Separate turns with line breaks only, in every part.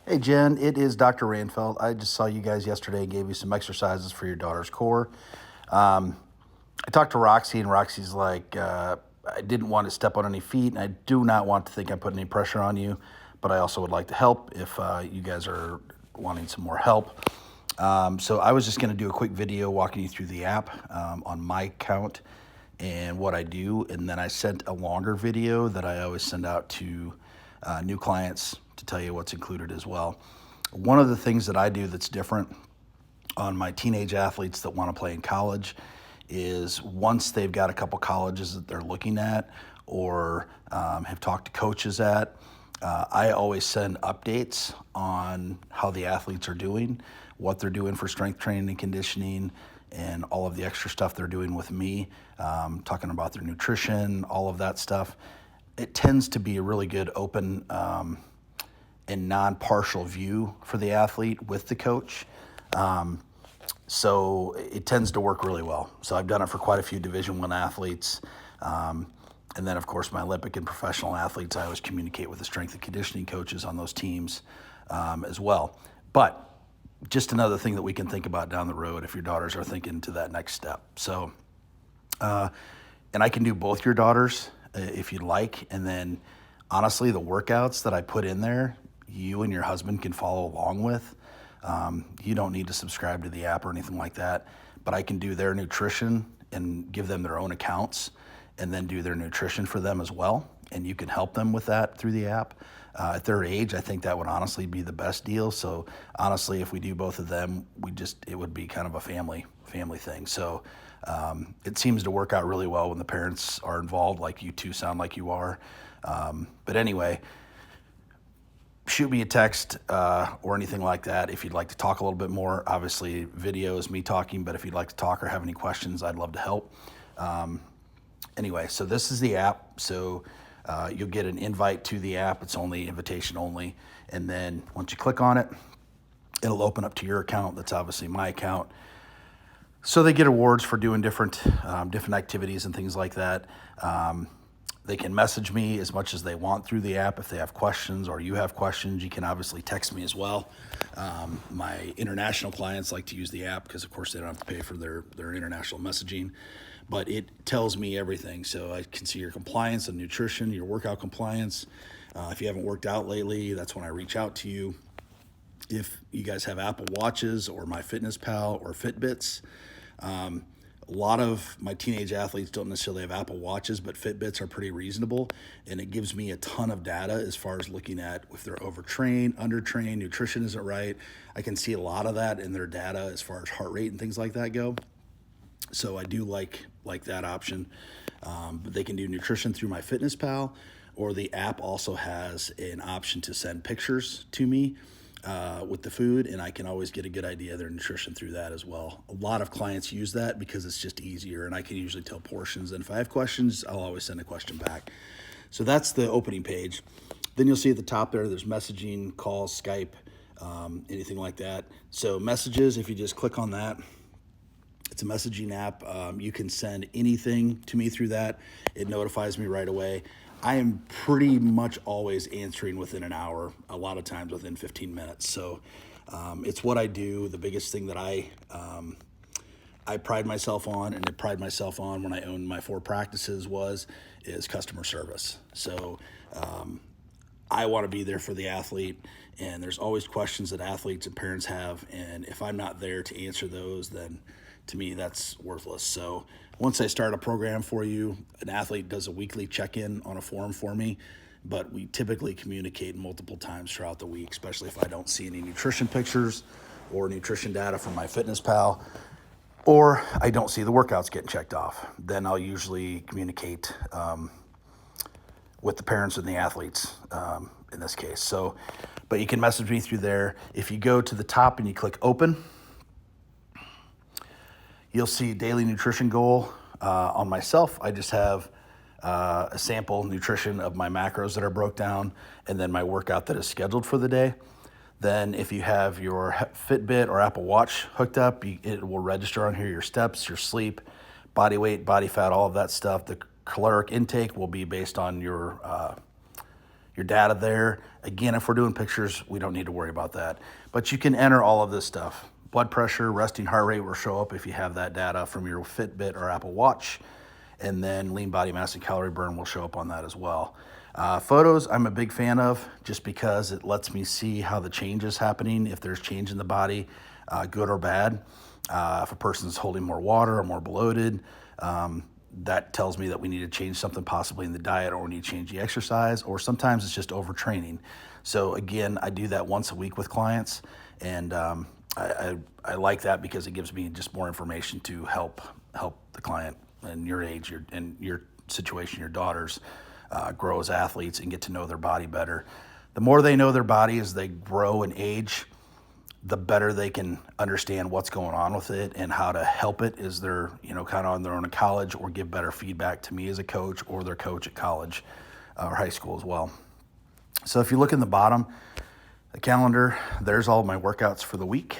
Hey Jen, it is Dr. Ranfeld. I just saw you guys yesterday and gave you some exercises for your daughter's core. Um, I talked to Roxy, and Roxy's like, I didn't want to step on any feet, and I do not want to think I'm putting any pressure on you, but I also would like to help if you guys are wanting some more help. So I was just going to do a quick video walking you through the app on my account and what I do, and then I sent a longer video that I always send out to new clients to tell you what's included as well. One of the things that I do that's different on my teenage athletes that want to play in college is once they've got a couple colleges that they're looking at or have talked to coaches at, I always send updates on how the athletes are doing, what they're doing for strength training and conditioning, and all of the extra stuff they're doing with me, talking about their nutrition, all of that stuff. It tends to be a really good open and non-partial view for the athlete with the coach. So it tends to work really well. So I've done it for quite a few Division I athletes. And then, of course, my Olympic and professional athletes, I always communicate with the strength and conditioning coaches on those teams as well. But just another thing that we can think about down the road if your daughters are thinking to that next step. So, and I can do both your daughters if you'd like. And then, honestly, the workouts that I put in there, you and your husband can follow along with. You don't need to subscribe to the app or anything like that, but I can do their nutrition and give them their own accounts and then do their nutrition for them as well. And you can help them with that through the app. At their age, I think that would honestly be the best deal. So honestly, if we do both of them, it would be kind of a family thing. So it seems to work out really well when the parents are involved, like you two sound like you are. But anyway, shoot me a text or anything like that if you'd like to talk a little bit more. Obviously, video is me talking, but if you'd like to talk or have any questions, I'd love to help. Anyway, so this is the app. So you'll get an invite to the app. It's only invitation only. And then once you click on it, it'll open up to your account. That's obviously my account. So they get awards for doing different activities and things like that. They can message me as much as they want through the app if they have questions or you have questions. You can obviously text me as well. My international clients like to use the app because, of course, they don't have to pay for their international messaging. But it tells me everything. So I can see your compliance and nutrition, your workout compliance. If you haven't worked out lately, that's when I reach out to you. If you guys have Apple Watches or MyFitnessPal or Fitbits, a lot of my teenage athletes don't necessarily have Apple Watches, but Fitbits are pretty reasonable, and it gives me a ton of data as far as looking at if they're overtrained, undertrained, nutrition isn't right. I can see a lot of that in their data as far as heart rate and things like that go. So I do like that option. But they can do nutrition through MyFitnessPal, or the app also has an option to send pictures to me with the food, and I can always get a good idea of their nutrition through that as well. A lot of clients use that because it's just easier, and I can usually tell portions. And if I have questions, I'll always send a question back. So that's the opening page. Then you'll see at the top there's messaging, calls, Skype, anything like that. So messages, if you just click on that, it's a messaging app. You can send anything to me through that. It notifies me right away. I am pretty much always answering within an hour, a lot of times within 15 minutes. So it's what I do. The biggest thing that I pride myself on, and I pride myself on when I owned my 4 practices, is customer service. So I want to be there for the athlete, and there's always questions that athletes and parents have, and if I'm not there to answer those, then to me that's worthless. So once I start a program for you, an athlete does a weekly check-in on a forum for me, but we typically communicate multiple times throughout the week, especially if I don't see any nutrition pictures or nutrition data from MyFitnessPal, or I don't see the workouts getting checked off. Then I'll usually communicate with the parents and the athletes in this case. So, but you can message me through there. If you go to the top and you click open, you'll see daily nutrition goal. On myself, I just have a sample nutrition of my macros that are broke down, and then my workout that is scheduled for the day. Then if you have your Fitbit or Apple Watch hooked up, it will register on here your steps, your sleep, body weight, body fat, all of that stuff. The caloric intake will be based on your data there. Again, if we're doing pictures, we don't need to worry about that. But you can enter all of this stuff. Blood pressure, resting heart rate will show up if you have that data from your Fitbit or Apple Watch. And then lean body mass and calorie burn will show up on that as well. Photos, I'm a big fan of just because it lets me see how the change is happening, if there's change in the body, good or bad. If a person's holding more water or more bloated, that tells me that we need to change something possibly in the diet, or we need to change the exercise, or sometimes it's just overtraining. So again, I do that once a week with clients, and I like that because it gives me just more information to help the client and your age, your situation, your daughters grow as athletes and get to know their body better. The more they know their body as they grow and age, the better they can understand what's going on with it and how to help it as they're, kind of on their own in college, or give better feedback to me as a coach or their coach at college or high school as well. So if you look in the bottom, the calendar, there's all my workouts for the week.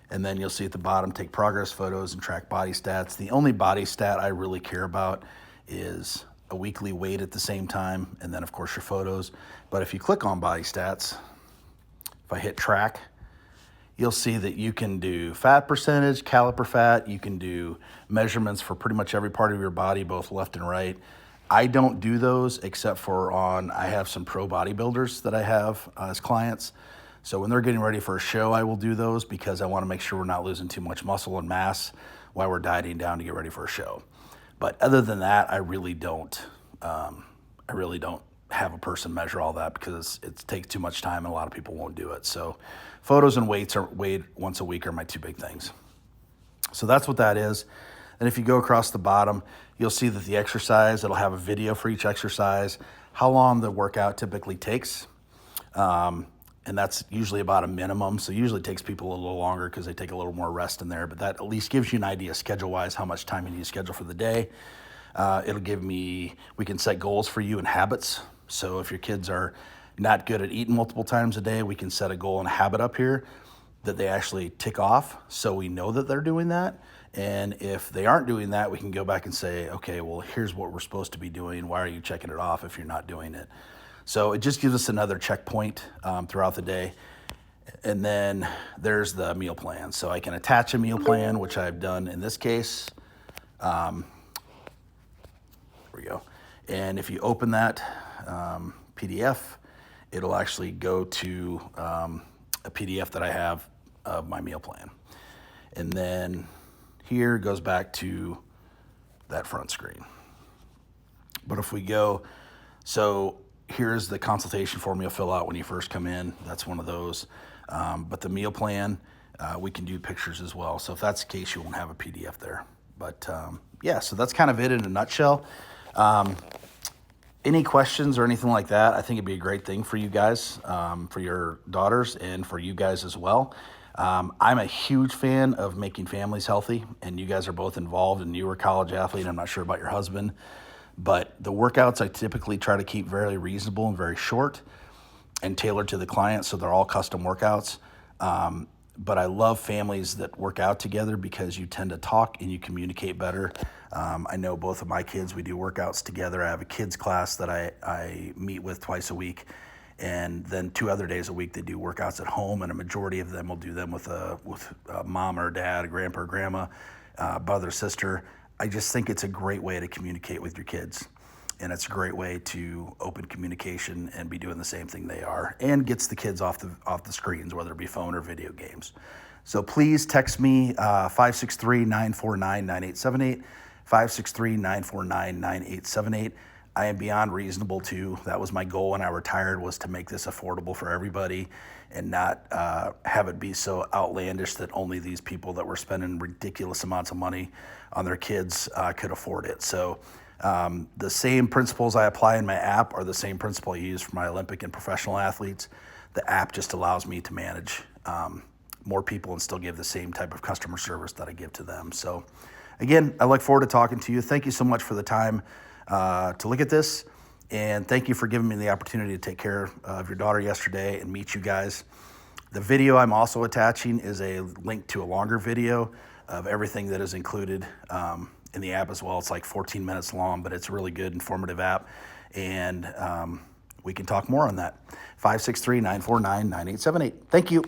And then you'll see at the bottom, take progress photos and track body stats. The only body stat I really care about is a weekly weight at the same time, and then of course your photos. But if you click on body stats, if I hit track, you'll see that you can do fat percentage, caliper fat. You can do measurements for pretty much every part of your body, both left and right. I don't do those except for I have some pro bodybuilders that I have as clients. So when they're getting ready for a show, I will do those because I want to make sure we're not losing too much muscle and mass while we're dieting down to get ready for a show. But other than that, I really don't have a person measure all that because it takes too much time and a lot of people won't do it. So photos and weight once a week are my two big things. So that's what that is. And if you go across the bottom, you'll see that the exercise, it'll have a video for each exercise, how long the workout typically takes. And that's usually about a minimum. So usually it takes people a little longer because they take a little more rest in there, but that at least gives you an idea schedule-wise how much time you need to schedule for the day. We can set goals for you and habits. So if your kids are not good at eating multiple times a day, we can set a goal and a habit up here that they actually tick off so we know that they're doing that. And if they aren't doing that, we can go back and say, okay, well, here's what we're supposed to be doing. Why are you checking it off if you're not doing it? So it just gives us another checkpoint throughout the day. And then there's the meal plan. So I can attach a meal plan, which I've done in this case. There we go. And if you open that PDF, it'll actually go to a PDF that I have of my meal plan. And then here goes back to that front screen. But if we go, so here's the consultation form you'll fill out when you first come in. That's one of those. But the meal plan, we can do pictures as well. So if that's the case, you won't have a PDF there. But yeah, so that's kind of it in a nutshell. Any questions or anything like that, I think it'd be a great thing for you guys, for your daughters and for you guys as well. I'm a huge fan of making families healthy, and you guys are both involved, and you were a college athlete. I'm not sure about your husband, but the workouts I typically try to keep very reasonable and very short and tailored to the client, so they're all custom workouts. But I love families that work out together because you tend to talk and you communicate better. I know both of my kids, we do workouts together. I have a kids class that I meet with twice a week. And then 2 other days a week, they do workouts at home, and a majority of them will do them with a mom or dad, a grandpa or grandma, brother, sister. I just think it's a great way to communicate with your kids. And it's a great way to open communication and be doing the same thing they are, and gets the kids off the screens, whether it be phone or video games. So please text me 563-949-9878, 563-949-9878. I am beyond reasonable too. That was my goal when I retired, was to make this affordable for everybody and not have it be so outlandish that only these people that were spending ridiculous amounts of money on their kids could afford it. So the same principles I apply in my app are the same principle I use for my Olympic and professional athletes. The app just allows me to manage more people and still give the same type of customer service that I give to them. So again, I look forward to talking to you. Thank you so much for the time to look at this. And thank you for giving me the opportunity to take care of your daughter yesterday and meet you guys. The video I'm also attaching is a link to a longer video of everything that is included in the app as well. It's like 14 minutes long, but it's a really good, informative app. And we can talk more on that. 563-949-9878. Thank you.